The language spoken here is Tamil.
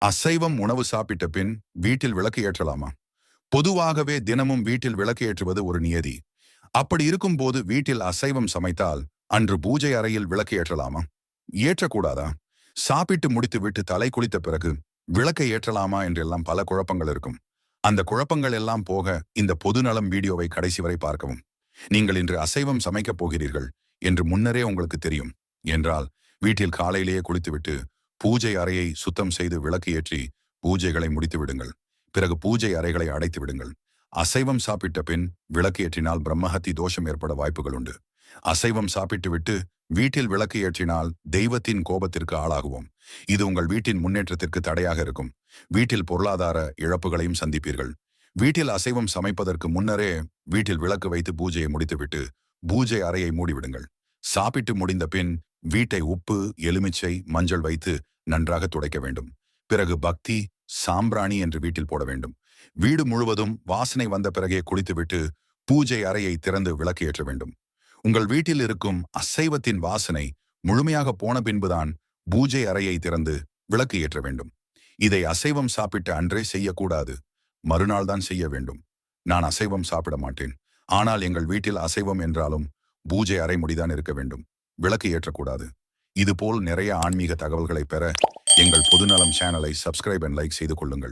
அசைவம் உணவு சாப்பிட்ட பின் வீட்டில் விளக்கு ஏற்றலாமா? பொதுவாகவே தினமும் வீட்டில் விளக்கு ஏற்றுவது ஒரு நியதி. அப்படி இருக்கும்போது வீட்டில் அசைவம் சமைத்தால் அன்று பூஜை அறையில் விளக்கு ஏற்றலாமா? ஏற்றக்கூடாதா? சாப்பிட்டு முடித்துவிட்டு தலை குளித்த பிறகு விளக்கை ஏற்றலாமா என்றெல்லாம் பல குழப்பங்கள் இருக்கும். அந்த குழப்பங்கள் எல்லாம் போக இந்த பொதுநலம் வீடியோவை கடைசி வரை பார்க்கவும். நீங்கள் இன்று அசைவம் சமைக்கப் போகிறீர்கள் என்று முன்னரே உங்களுக்கு தெரியும் என்றால் வீட்டில் காலையிலேயே குளித்துவிட்டு பூஜை அறையை சுத்தம் செய்து விளக்கு ஏற்றி பூஜைகளை முடித்து விடுங்கள். பிறகு பூஜை அறைகளை அடைத்து விடுங்கள். அசைவம் சாப்பிட்ட பின் விளக்கு ஏற்றினால் பிரம்மஹத்தி தோஷம் ஏற்பட வாய்ப்புகள் உண்டு. அசைவம் சாப்பிட்டு விட்டு வீட்டில் விளக்கு ஏற்றினால் தெய்வத்தின் கோபத்திற்கு ஆளாகுவோம். இது உங்கள் வீட்டின் முன்னேற்றத்திற்கு தடையாக இருக்கும். வீட்டில் பொருளாதார இழப்புகளையும் சந்திப்பீர்கள். வீட்டில் அசைவம் சமைப்பதற்கு முன்னரே வீட்டில் விளக்கு வைத்து பூஜையை முடித்துவிட்டு பூஜை அறையை மூடிவிடுங்கள். சாப்பிட்டு முடிந்த பின் வீட்டை உப்பு, எலுமிச்சை, மஞ்சள் வைத்து நன்றாக துடைக்க வேண்டும். பிறகு பக்தி, சாம்பிராணி என்று வீட்டில் போட வேண்டும். வீடு முழுவதும் வாசனை வந்த பிறகே குளித்துவிட்டு பூஜை அறையை திறந்து விளக்கு ஏற்ற வேண்டும். உங்கள் வீட்டில் இருக்கும் அசைவத்தின் வாசனை முழுமையாக போன பின்புதான் பூஜை அறையை திறந்து விளக்கு ஏற்ற வேண்டும். இதை அசைவம் சாப்பிட்ட அன்றே செய்யக்கூடாது. மறுநாள் தான் செய்ய வேண்டும். நான் அசைவம் சாப்பிட மாட்டேன். ஆனால் எங்கள் வீட்டில் அசைவம் என்றாலும் பூஜை அறை முடிதான் இருக்க வேண்டும். விளக்கு ஏற்றக்கூடாது. இதுபோல் நிறைய ஆன்மீக தகவல்களை பெற எங்கள் பொதுநலம் சேனலை சப்ஸ்கிரைப் அண்ட் லைக் செய்து கொள்ளுங்கள்.